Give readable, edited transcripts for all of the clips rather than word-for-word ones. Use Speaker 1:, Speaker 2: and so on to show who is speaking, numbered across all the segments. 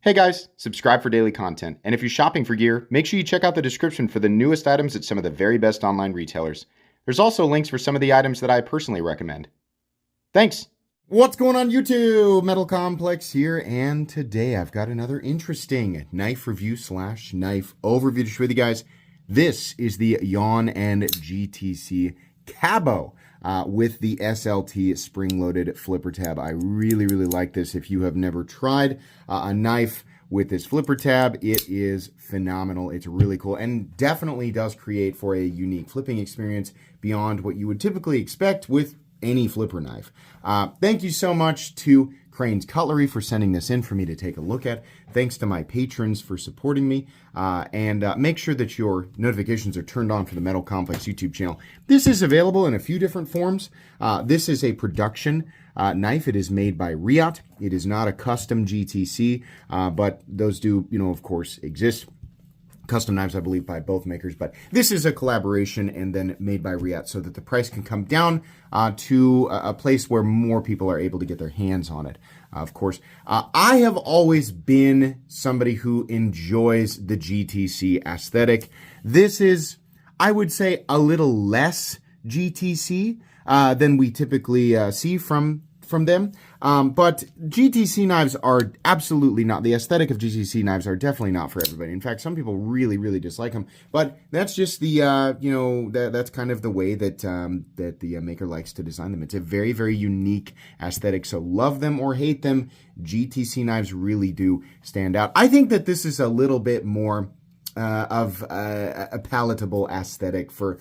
Speaker 1: Hey guys, subscribe for daily content, and if you're shopping for gear, make sure you check out the description for the newest items at some of the very best online retailers. There's also links for some of the items that I personally recommend. Thanks! What's going on YouTube? Metal Complex here, and today I've got another interesting knife review / knife overview to share with you guys. This is the Yawn and GTC Cabot with the SLT spring-loaded flipper tab. I really like this. If you have never tried a knife with this flipper tab, it is phenomenal. It's really cool and definitely does create for a unique flipping experience beyond what you would typically expect with any flipper knife. Thank you so much to Crane's Cutlery for sending this in for me to take a look at. Thanks to my patrons for supporting me. And make sure that your notifications are turned on for the Metal Complex YouTube channel. This is available in a few different forms. This is a production knife. It is made by Riot. It is not a custom GTC, but those do, of course, exist. Custom knives, I believe, by both makers, but this is a collaboration and then made by Riot so that the price can come down to a place where more people are able to get their hands on it, of course. I have always been somebody who enjoys the GTC aesthetic. This is, I would say, a little less GTC than we typically see from them. But GTC knives are absolutely not, the aesthetic of GTC knives are definitely not for everybody. In fact, some people really dislike them, but that's just the, that's kind of the way that, that the maker likes to design them. It's a very unique aesthetic, so love them or hate them, GTC knives really do stand out. I think that this is a little bit more of a palatable aesthetic for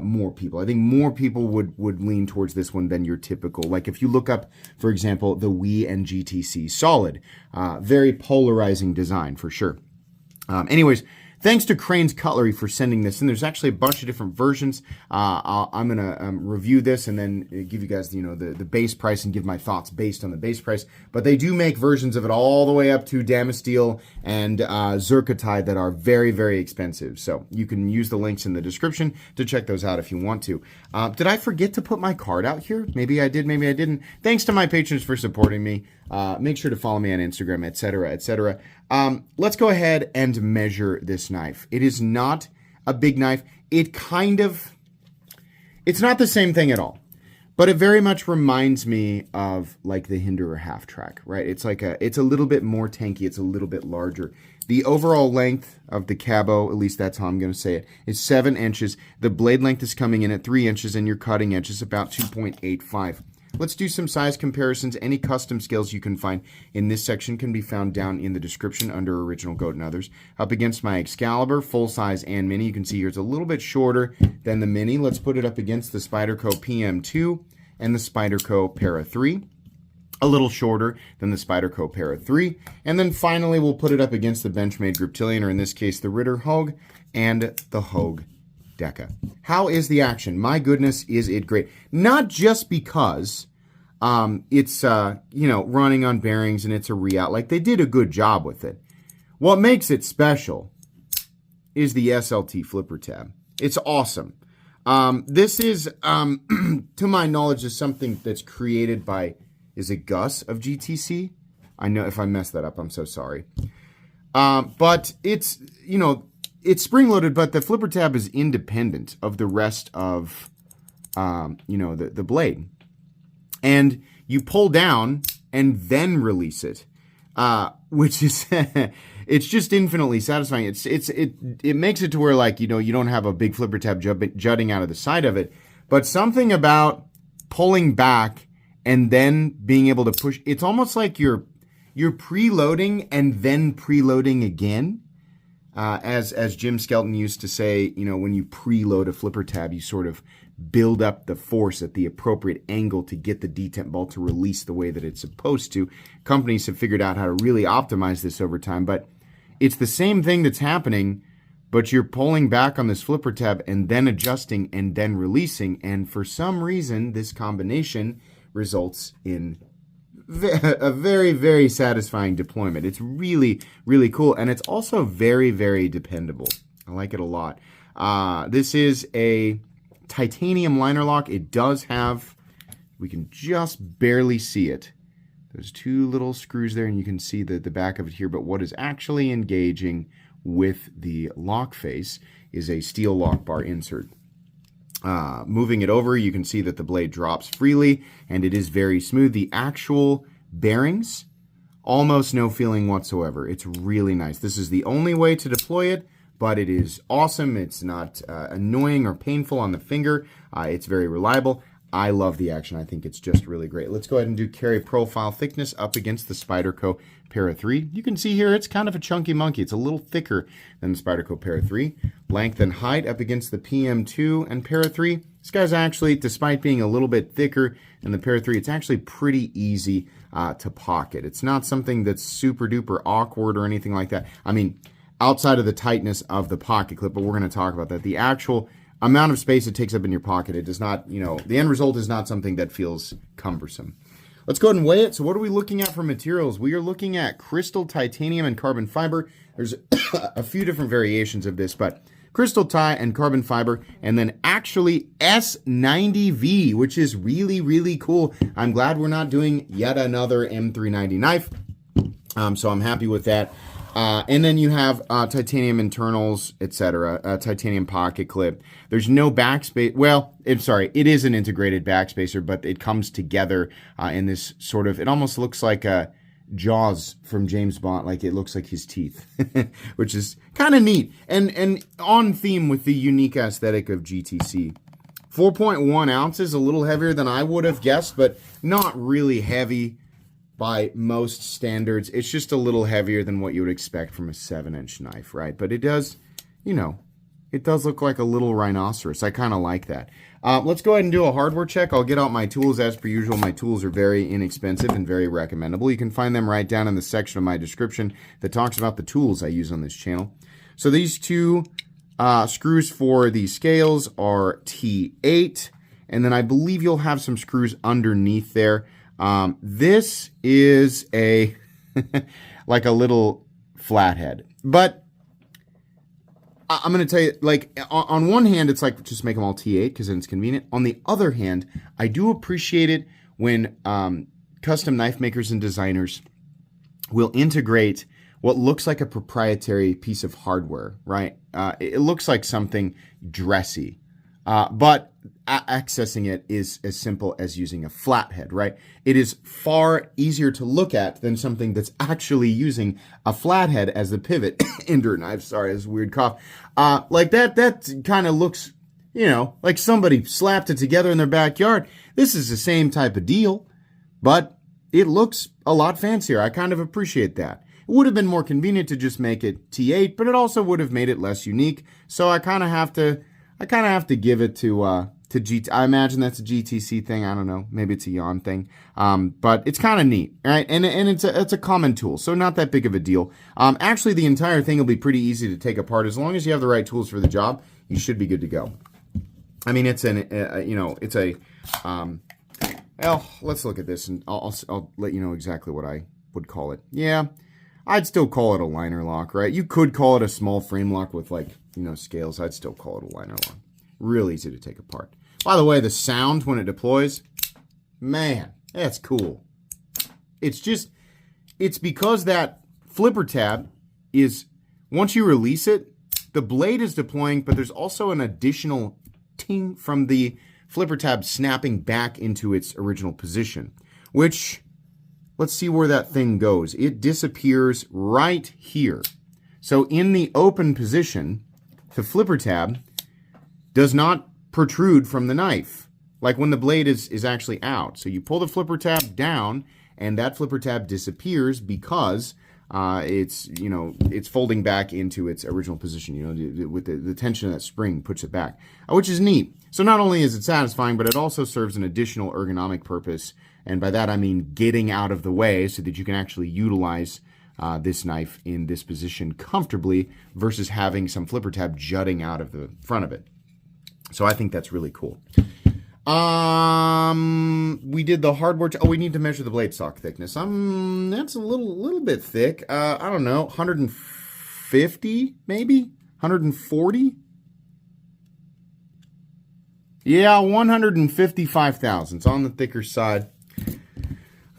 Speaker 1: more people. I think more people would lean towards this one than your typical. Like if you look up, for example, the Wii and GTC Solid, very polarizing design for sure. Anyways, thanks to Crane's Cutlery for sending this in. There's actually a bunch of different versions. I'm going to review this and then give you guys, the base price and give my thoughts based on the base price. But they do make versions of it all the way up to Damasteel and Zircotide that are very expensive. So you can use the links in the description to check those out if you want to. Did I forget to put my card out here? Maybe I did, maybe I didn't. Thanks to my patrons for supporting me. Make sure to follow me on Instagram, etc. Let's go ahead and measure this knife. It is not a big knife. It's not the same thing at all, but it very much reminds me of like the Hinderer half track, right? It's a little bit more tanky. It's a little bit larger. The overall length of the Cabot, at least that's how I'm going to say it, is 7 inches. The blade length is coming in at 3 inches and your cutting edge is about 2.85. Let's do some size comparisons. Any custom scales you can find in this section can be found down in the description under Original Goat and Others. Up against my Excalibur, full size and mini. You can see here it's a little bit shorter than the mini. Let's put it up against the Spyderco PM2 and the Spyderco Para 3. A little shorter than the Spyderco Para 3. And then finally we'll put it up against the Benchmade Griptilian, or in this case the Ritter Hogue and the Hogue Deca. How is the action? My goodness, is it great. Not just because it's, running on bearings and it's a Riot. Like, they did a good job with it. What makes it special is the SLT flipper tab. It's awesome. This is, to my knowledge, is something that's created by, is it Gus of GTC? I know if I messed that up, I'm so sorry. But it's, it's spring-loaded, but the flipper tab is independent of the rest of, the blade. And you pull down and then release it, which is, it's just infinitely satisfying. It makes it to where, like, you don't have a big flipper tab jutting out of the side of it, but something about pulling back and then being able to push, it's almost like you're preloading and then preloading again. As Jim Skelton used to say, when you preload a flipper tab, you sort of build up the force at the appropriate angle to get the detent bolt to release the way that it's supposed to. Companies have figured out how to really optimize this over time, but it's the same thing that's happening, but you're pulling back on this flipper tab and then adjusting and then releasing, and for some reason, this combination results in a very satisfying deployment. It's really cool, and it's also very dependable. I like it a lot. This is a titanium liner lock. It does have, we can just barely see it, those two little screws there, and you can see the back of it here. But what is actually engaging with the lock face is a steel lock bar insert. Moving it over, you can see that the blade drops freely, and it is very smooth. The actual bearings, almost no feeling whatsoever. It's really nice. This is the only way to deploy it, but it is awesome. It's not annoying or painful on the finger. It's very reliable. I love the action. I think it's just really great. Let's go ahead and do carry profile thickness up against the Spyderco Para 3. You can see here it's kind of a chunky monkey. It's a little thicker than the Spyderco Para 3. Length and height up against the PM2 and Para 3. This guy's actually, despite being a little bit thicker than the Para 3, it's actually pretty easy to pocket. It's not something that's super duper awkward or anything like that. I mean, outside of the tightness of the pocket clip, but we're going to talk about that. The actual amount of space it takes up in your pocket, it does not, the end result is not something that feels cumbersome. Let's go ahead and weigh it. So what are we looking at for materials? We are looking at crystal, titanium, and carbon fiber. There's a few different variations of this, but crystal tie and carbon fiber, and then actually S90V, which is really, really cool. I'm glad we're not doing yet another M390 knife, so I'm happy with that. And then you have titanium internals, etc. Titanium pocket clip. There's no backspace. Well, it is an integrated backspacer, but it comes together in this sort of, it almost looks like a Jaws from James Bond, like it looks like his teeth, which is kind of neat and on theme with the unique aesthetic of GTC. 4.1 ounces, a little heavier than I would have guessed, but not really heavy by most standards. It's just a little heavier than what you would expect from a 7-inch knife, right? But it does, it does look like a little rhinoceros. I kind of like that. Let's go ahead and do a hardware check. I'll get out my tools as per usual. My tools are very inexpensive and very recommendable. You can find them right down in the section of my description that talks about the tools I use on this channel. So these two screws for the scales are T8, and then I believe you'll have some screws underneath there. This is a like a little flathead, but I'm going to tell you, like, on one hand, it's like, just make them all T8 because then it's convenient. On the other hand, I do appreciate it when custom knife makers and designers will integrate what looks like a proprietary piece of hardware, right? It looks like something dressy, but accessing it is as simple as using a flathead, right? It is far easier to look at than something that's actually using a flathead as the pivot. Ender knife, sorry, it's a weird cough. Like that kind of looks, like somebody slapped it together in their backyard. This is the same type of deal, but it looks a lot fancier. I kind of appreciate that. It would have been more convenient to just make it T8, but it also would have made it less unique. So I kind of have to give it to GT. I imagine that's a GTC thing. I don't know. Maybe it's a Yawn thing. But it's kind of neat, right? And it's a common tool, so not that big of a deal. Actually, the entire thing will be pretty easy to take apart as long as you have the right tools for the job. You should be good to go. I mean, well, let's look at this, and I'll let you know exactly what I would call it. Yeah, I'd still call it a liner lock, right? You could call it a small frame lock with, like, scales. I'd still call it a liner lock. Real easy to take apart. By the way, the sound when it deploys, man, that's cool. It's because that flipper tab is, once you release it, the blade is deploying, but there's also an additional ting from the flipper tab snapping back into its original position, which, let's see where that thing goes. It disappears right here. So in the open position, the flipper tab does not protrude from the knife, like when the blade is actually out. So you pull the flipper tab down, and that flipper tab disappears because it's folding back into its original position. With the tension of that spring puts it back, which is neat. So not only is it satisfying, but it also serves an additional ergonomic purpose, and by that I mean getting out of the way so that you can actually utilize this knife in this position comfortably versus having some flipper tab jutting out of the front of it. So I think that's really cool. We did the hardware. We need to measure the blade stock thickness. That's a little bit thick. I don't know, 150 maybe, 140. Yeah, 155 thousandths on the thicker side.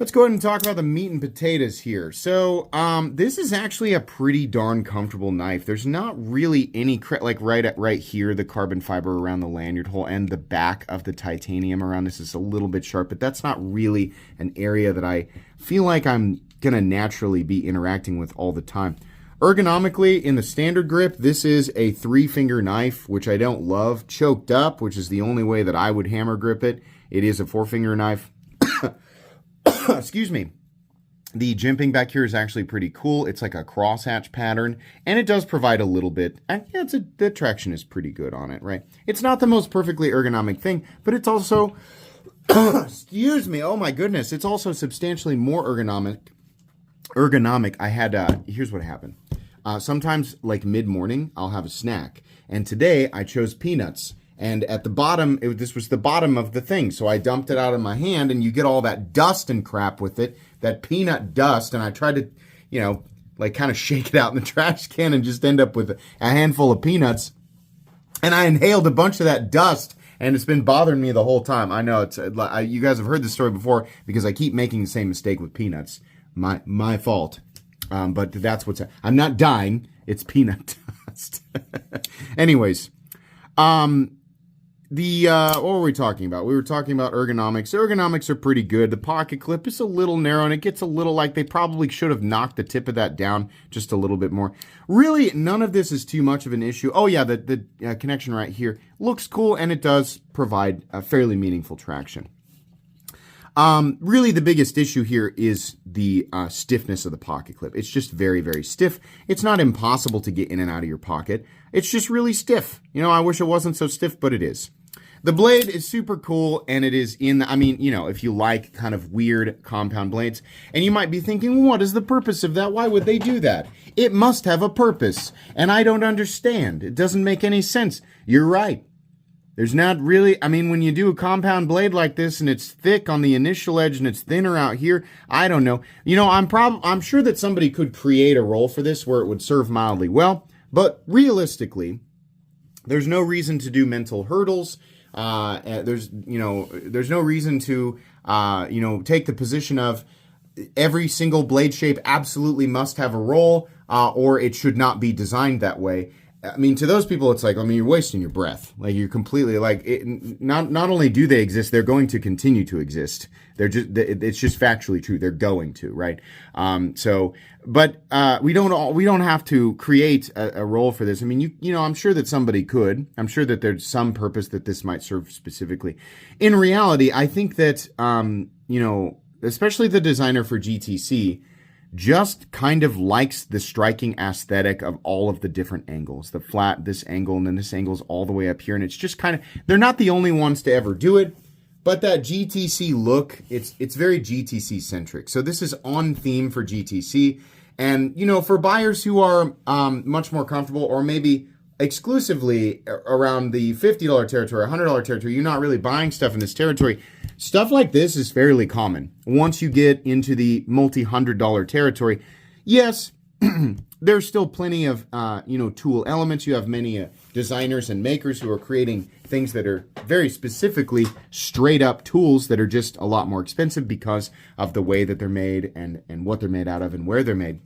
Speaker 1: Let's go ahead and talk about the meat and potatoes here. So this is actually a pretty darn comfortable knife. There's not really any, like right here, the carbon fiber around the lanyard hole and the back of the titanium around this is a little bit sharp, but that's not really an area that I feel like I'm going to naturally be interacting with all the time. Ergonomically, in the standard grip, this is a 3-finger knife, which I don't love. Choked up, which is the only way that I would hammer grip it. It is a 4-finger knife. Excuse me. The jimping back here is actually pretty cool. It's like a crosshatch pattern, and it does provide a little bit. Yeah, the traction is pretty good on it, right? It's not the most perfectly ergonomic thing, but it's also, excuse me, oh my goodness, it's also substantially more ergonomic. I had, here's what happened. Sometimes, like mid-morning, I'll have a snack, and today I chose peanuts. And at the bottom, this was the bottom of the thing. So I dumped it out of my hand, and you get all that dust and crap with it, that peanut dust. And I tried to, you know, like kind of shake it out in the trash can and just end up with a handful of peanuts. And I inhaled a bunch of that dust, and it's been bothering me the whole time. I know it's you guys have heard this story before because I keep making the same mistake with peanuts. My fault. But that's I'm not dying. It's peanut dust. Anyways, what were we talking about? We were talking about ergonomics. Ergonomics are pretty good. The pocket clip is a little narrow, and it gets a little like they probably should have knocked the tip of that down just a little bit more. Really, none of this is too much of an issue. Oh yeah, the connection right here looks cool, and it does provide a fairly meaningful traction. Really, the biggest issue here is the stiffness of the pocket clip. It's just very, very stiff. It's not impossible to get in and out of your pocket. It's just really stiff. You know, I wish it wasn't so stiff, but it is. The blade is super cool, and it is I mean, you know, if you like kind of weird compound blades, and you might be thinking, what is the purpose of that? Why would they do that? It must have a purpose, and I don't understand. It doesn't make any sense. You're right. There's not really, I mean, when you do a compound blade like this and it's thick on the initial edge and it's thinner out here, I don't know. You know, I'm sure that somebody could create a roll for this where it would serve mildly well, but realistically, there's no reason to do mental hurdles. There's no reason to, take the position of every single blade shape absolutely must have a roll, or it should not be designed that way. I mean, to those people, it's like, I mean, you're wasting your breath. Like, you're completely, like, not only do they exist, they're going to continue to exist. It's just factually true. They're going to, right? We don't have to create a role for this. I mean, I'm sure that somebody could. I'm sure that there's some purpose that this might serve specifically. In reality, I think that, especially the designer for GTC, just kind of likes the striking aesthetic of all of the different angles. The flat, this angle, and then this angle's all the way up here. And it's just kind of, they're not the only ones to ever do it, but that GTC look, it's very GTC centric. So this is on theme for GTC. And, for buyers who are much more comfortable, or maybe exclusively around the $50 territory, $100 territory, you're not really buying stuff in this territory. Stuff like this is fairly common. Once you get into the multi-$100 territory, yes, there's still plenty of, tool elements. You have many designers and makers who are creating things that are very specifically straight up tools that are just a lot more expensive because of the way that they're made and what they're made out of and where they're made.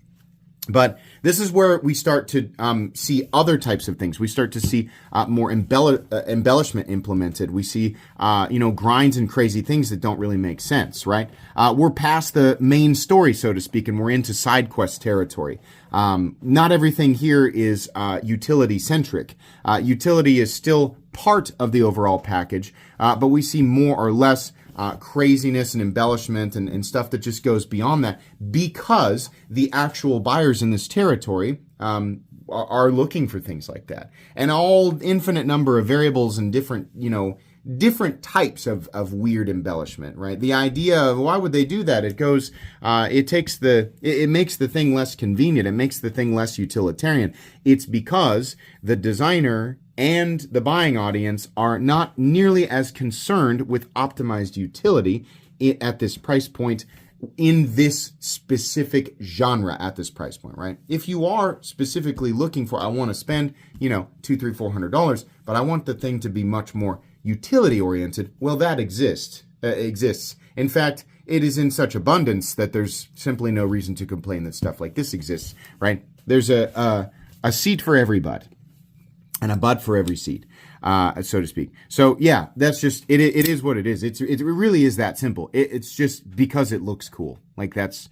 Speaker 1: But this is where we start to see other types of things. We start to see more embellishment implemented. We see, grinds and crazy things that don't really make sense, right? We're past the main story, so to speak, and we're into side quest territory. Not everything here is utility-centric. Utility is still part of the overall package, but we see more or less craziness and embellishment and stuff that just goes beyond that because the actual buyers in this territory are looking for things like that. And all infinite number of variables and different types of weird embellishment, right? The idea of why would they do that? It goes, it makes the thing less convenient. It makes the thing less utilitarian. It's because the designer and the buying audience are not nearly as concerned with optimized utility at this price point in this specific genre at this price point, right? If you are specifically looking for, I want to spend, $200, $300, $400, but I want the thing to be much more utility oriented, well, that exists. In fact, it is in such abundance that there's simply no reason to complain that stuff like this exists, right? There's a seat for every butt and a butt for every seat, so to speak. So yeah, that's just, it is what it is. It really is that simple. It's just because it looks cool. Like that's,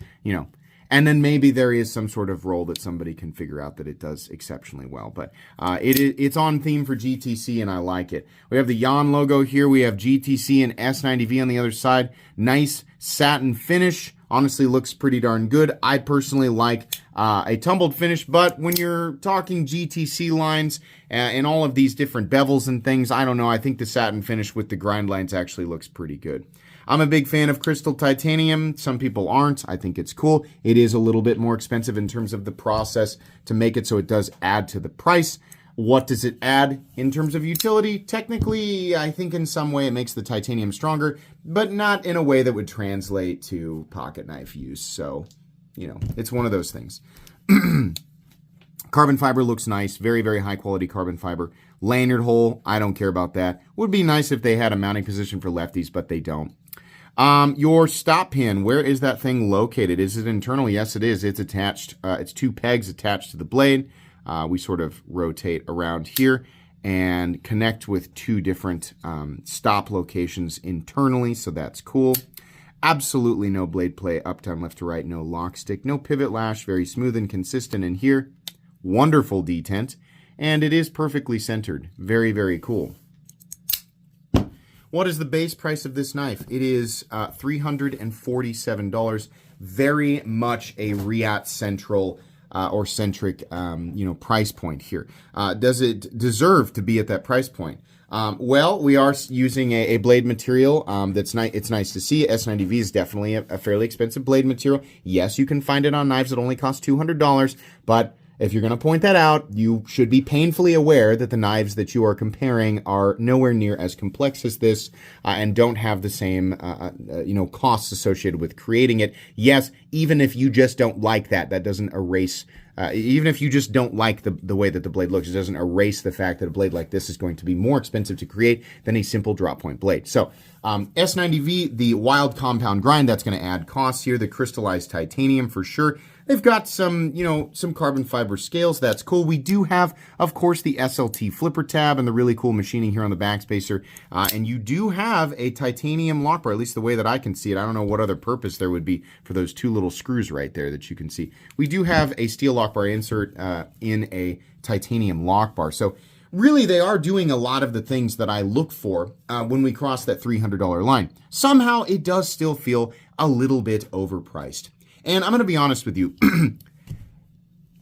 Speaker 1: and then maybe there is some sort of role that somebody can figure out that it does exceptionally well. But it's on theme for GTC, and I like it. We have the Jan logo here. We have GTC and S90V on the other side. Nice satin finish. Honestly, looks pretty darn good. I personally like a tumbled finish, but when you're talking GTC lines and all of these different bevels and things, I don't know. I think the satin finish with the grind lines actually looks pretty good. I'm a big fan of crystal titanium. Some people aren't. I think it's cool. It is a little bit more expensive in terms of the process to make it, so it does add to the price. What does it add in terms of utility? Technically, I think in some way it makes the titanium stronger, but not in a way that would translate to pocket knife use. So, it's one of those things. Carbon fiber looks nice. Very, very high quality carbon fiber. Lanyard hole, I don't care about that. Would be nice if they had a mounting position for lefties, but they don't. Your stop pin, where is that thing located? Is it internal? Yes, it is. It's attached. It's 2 pegs attached to the blade. We sort of rotate around here and connect with 2 different stop locations internally, so that's cool. Absolutely no blade play, up, down, left to right, no lock stick, no pivot lash, very smooth and consistent in here. Wonderful detent, and it is perfectly centered. Very, very cool. What is the base price of this knife? It is $347. Very much a Riat central or centric, price point here. Does it deserve to be at that price point? Well, we are using a blade material that's nice. It's nice to see. S90V is definitely a fairly expensive blade material. Yes, you can find it on knives that only cost $200, but if you're going to point that out, you should be painfully aware that the knives that you are comparing are nowhere near as complex as this and don't have the same, costs associated with creating it. Yes, even if you just don't like that, that doesn't erase, even if you just don't like the way that the blade looks, it doesn't erase the fact that a blade like this is going to be more expensive to create than a simple drop point blade. So S90V, the wild compound grind, that's going to add costs here. The crystallized titanium for sure. They've got some, some carbon fiber scales. That's cool. We do have, of course, the SLT flipper tab and the really cool machining here on the backspacer. And you do have a titanium lock bar, at least the way that I can see it. I don't know what other purpose there would be for those 2 little screws right there that you can see. We do have a steel lock bar insert in a titanium lock bar. So really, they are doing a lot of the things that I look for when we cross that $300 line. Somehow, it does still feel a little bit overpriced. And I'm going to be honest with you,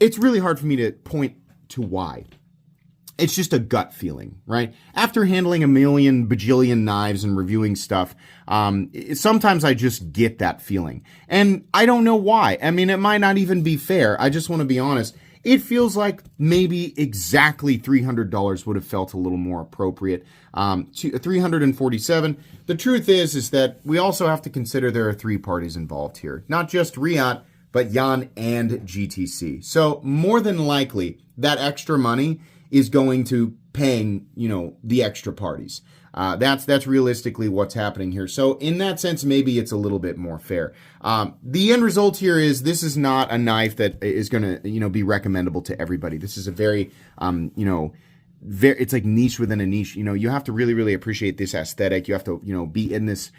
Speaker 1: it's really hard for me to point to why. It's just a gut feeling, right? After handling a million bajillion knives and reviewing stuff, sometimes I just get that feeling. And I don't know why. I mean, it might not even be fair. I just want to be honest. It feels like maybe exactly $300 would have felt a little more appropriate. $347. The truth is that we also have to consider there are 3 parties involved here. Not just Riat, but Jan and GTC. So more than likely, that extra money is going to paying, the extra parties. That's realistically what's happening here. So in that sense, maybe it's a little bit more fair. The end result here is this is not a knife that is going to, be recommendable to everybody. This is a very, it's like niche within a niche. You have to really, really appreciate this aesthetic. You have to, be in this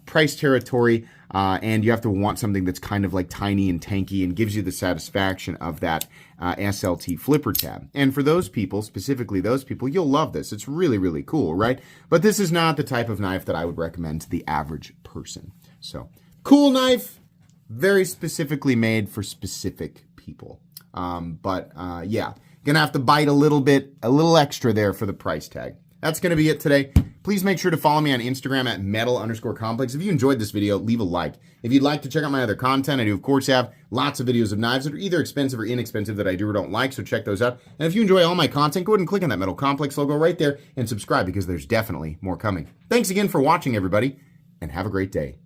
Speaker 1: price territory, and you have to want something that's kind of like tiny and tanky and gives you the satisfaction of that SLT flipper tab. And for those people, specifically those people, you'll love this. It's really, really cool, right? But this is not the type of knife that I would recommend to the average person. So, cool knife, very specifically made for specific people. Yeah. Gonna have to bite a little extra there for the price tag. That's gonna be it today. Please make sure to follow me on Instagram at metal_complex. If you enjoyed this video, leave a like. If you'd like to check out my other content, I do of course have lots of videos of knives that are either expensive or inexpensive that I do or don't like, so check those out. And if you enjoy all my content, go ahead and click on that Metal Complex logo right there and subscribe because there's definitely more coming. Thanks again for watching, everybody, and have a great day.